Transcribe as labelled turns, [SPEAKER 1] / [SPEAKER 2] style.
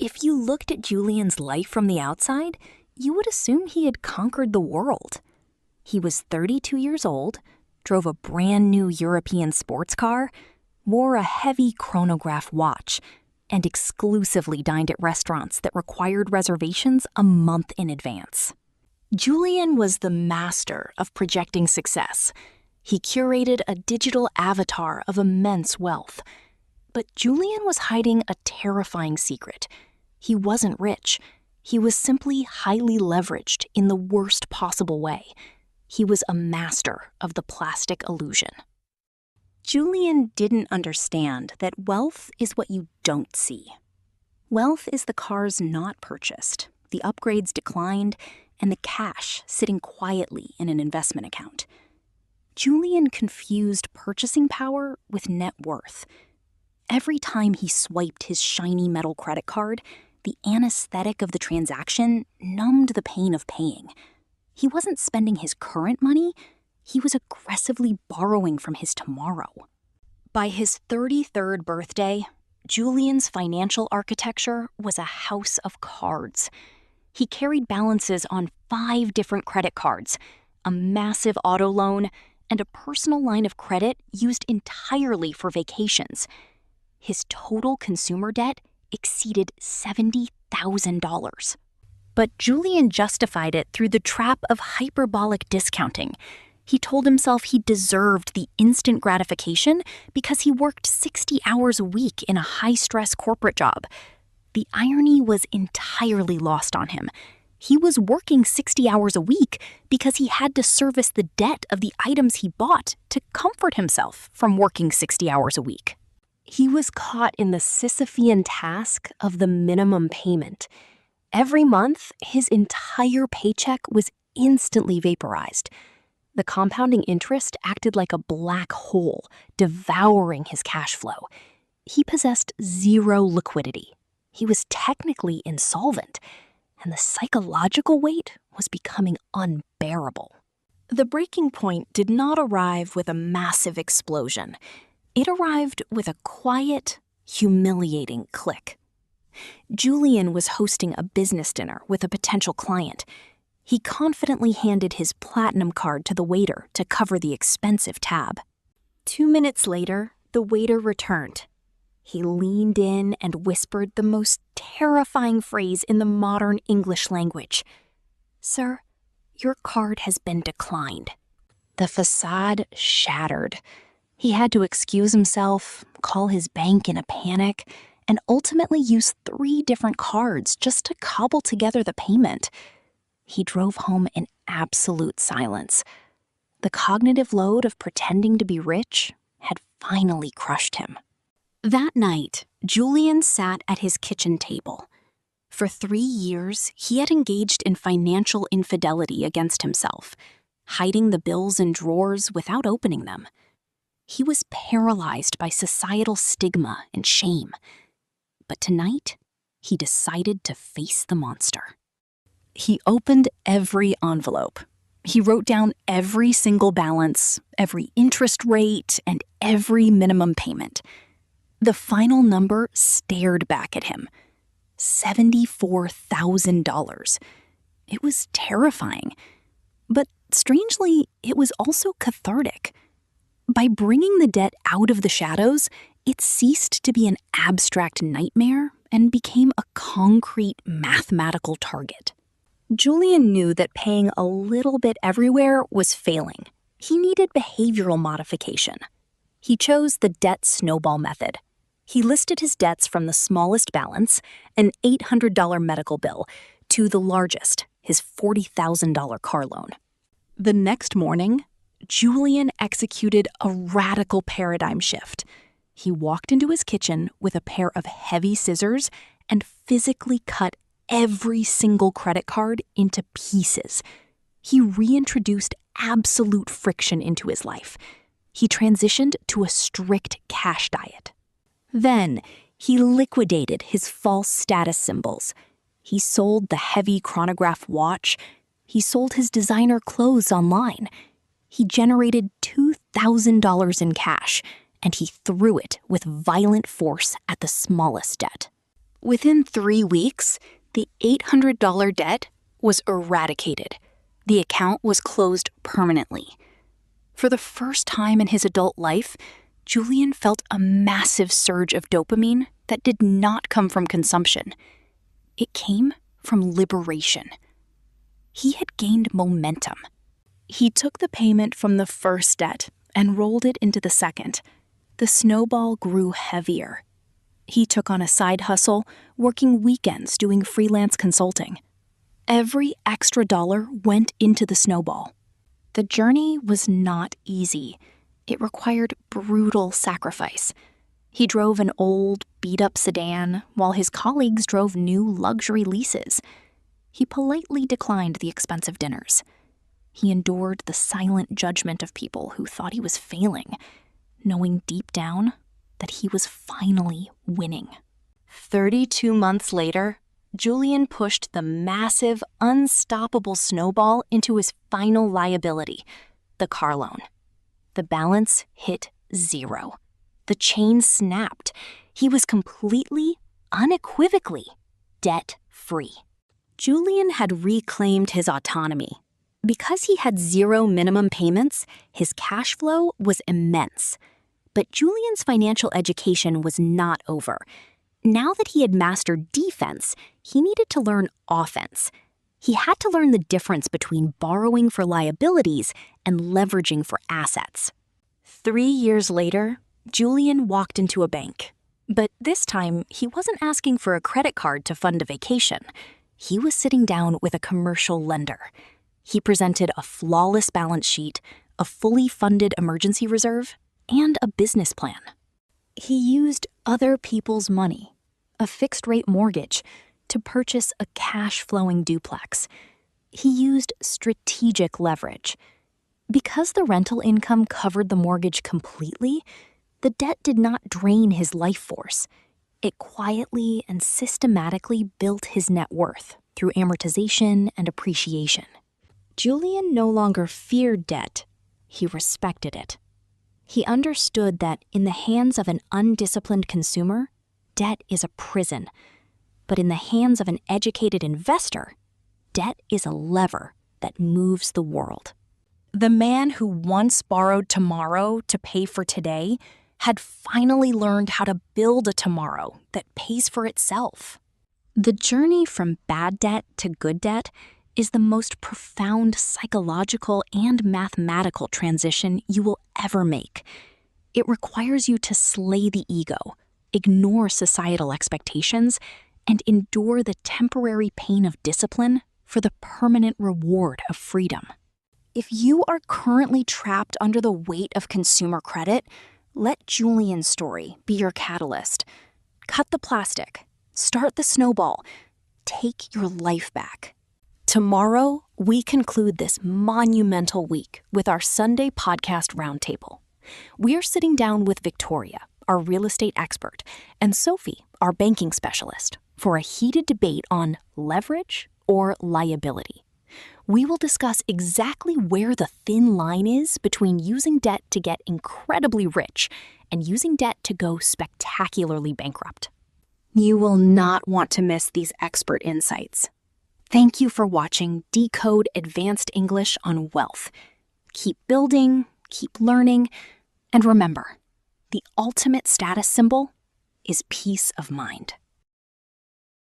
[SPEAKER 1] If you looked at Julian's life from the outside, you would assume he had conquered the world. He was 32 years old, drove a brand new European sports car, wore a heavy chronograph watch, and exclusively dined at restaurants that required reservations a month in advance. Julian was the master of projecting success. He curated a digital avatar of immense wealth. But Julian was hiding a terrifying secret. He wasn't rich. He was simply highly leveraged in the worst possible way. He was a master of the plastic illusion. Julian didn't understand that wealth is what you don't see. Wealth is the cars not purchased, the upgrades declined, and the cash sitting quietly in an investment account. Julian confused purchasing power with net worth. Every time he swiped his shiny metal credit card, the anesthetic of the transaction numbed the pain of paying. He wasn't spending his current money, he was aggressively borrowing from his tomorrow. By his 33rd birthday, Julian's financial architecture was a house of cards. He carried balances on 5 different credit cards, a massive auto loan, and a personal line of credit used entirely for vacations. His total consumer debt exceeded $70,000. But Julian justified it through the trap of hyperbolic discounting. He told himself he deserved the instant gratification because he worked 60 hours a week in a high-stress corporate job. The irony was entirely lost on him. He was working 60 hours a week because he had to service the debt of the items he bought to comfort himself from working 60 hours a week. He was caught in the Sisyphean task of the minimum payment. Every month, his entire paycheck was instantly vaporized. The compounding interest acted like a black hole, devouring his cash flow. He possessed zero liquidity. He was technically insolvent, and the psychological weight was becoming unbearable. The breaking point did not arrive with a massive explosion. It arrived with a quiet, humiliating click. Julian was hosting a business dinner with a potential client. He confidently handed his platinum card to the waiter to cover the expensive tab. 2 minutes later, the waiter returned. He leaned in and whispered the most terrifying phrase in the modern English language. "Sir, your card has been declined." The facade shattered. He had to excuse himself, call his bank in a panic, and ultimately use 3 different cards just to cobble together the payment. He drove home in absolute silence. The cognitive load of pretending to be rich had finally crushed him. That night, Julian sat at his kitchen table. For 3 years, he had engaged in financial infidelity against himself, hiding the bills in drawers without opening them. He was paralyzed by societal stigma and shame. But tonight, he decided to face the monster. He opened every envelope. He wrote down every single balance, every interest rate, and every minimum payment. The final number stared back at him. $74,000. It was terrifying. But strangely, it was also cathartic. By bringing the debt out of the shadows, it ceased to be an abstract nightmare and became a concrete mathematical target. Julian knew that paying a little bit everywhere was failing. He needed behavioral modification. He chose the debt snowball method. He listed his debts from the smallest balance, an $800 medical bill, to the largest, his $40,000 car loan. The next morning, Julian executed a radical paradigm shift. He walked into his kitchen with a pair of heavy scissors and physically cut every single credit card into pieces. He reintroduced absolute friction into his life. He transitioned to a strict cash diet. Then, he liquidated his false status symbols. He sold the heavy chronograph watch. He sold his designer clothes online. He generated $2,000 in cash, and he threw it with violent force at the smallest debt. Within 3 weeks, the $800 debt was eradicated. The account was closed permanently. For the first time in his adult life, Julian felt a massive surge of dopamine that did not come from consumption. It came from liberation. He had gained momentum. He took the payment from the first debt and rolled it into the second. The snowball grew heavier. He took on a side hustle, working weekends doing freelance consulting. Every extra dollar went into the snowball. The journey was not easy. It required brutal sacrifice. He drove an old, beat-up sedan, while his colleagues drove new luxury leases. He politely declined the expensive dinners. He endured the silent judgment of people who thought he was failing, knowing deep down that he was finally winning. 32 months later, Julian pushed the massive, unstoppable snowball into his final liability, the car loan. The balance hit 0. The chain snapped. He was completely, unequivocally, debt-free. Julian had reclaimed his autonomy. Because he had 0 minimum payments, his cash flow was immense. But Julian's financial education was not over. Now that he had mastered defense, he needed to learn offense. He had to learn the difference between borrowing for liabilities and leveraging for assets. 3 years later, Julian walked into a bank. But this time, he wasn't asking for a credit card to fund a vacation. He was sitting down with a commercial lender. He presented a flawless balance sheet, a fully funded emergency reserve, and a business plan. He used other people's money, a fixed-rate mortgage, to purchase a cash-flowing duplex. He used strategic leverage. Because the rental income covered the mortgage completely, the debt did not drain his life force. It quietly and systematically built his net worth through amortization and appreciation. Julian no longer feared debt. He respected it. He understood that in the hands of an undisciplined consumer, debt is a prison. But in the hands of an educated investor, debt is a lever that moves the world. The man who once borrowed tomorrow to pay for today had finally learned how to build a tomorrow that pays for itself. The journey from bad debt to good debt is the most profound psychological and mathematical transition you will ever make. It requires you to slay the ego, ignore societal expectations, and endure the temporary pain of discipline for the permanent reward of freedom. If you are currently trapped under the weight of consumer credit, let Julian's story be your catalyst. Cut the plastic, start the snowball, take your life back. Tomorrow, we conclude this monumental week with our Sunday podcast roundtable. We are sitting down with Victoria, our real estate expert, and Sophie, our banking specialist, for a heated debate on leverage or liability. We will discuss exactly where the thin line is between using debt to get incredibly rich and using debt to go spectacularly bankrupt. You will not want to miss these expert insights. Thank you for watching Decode Advanced English on Wealth. Keep building, keep learning, and remember, the ultimate status symbol is peace of mind.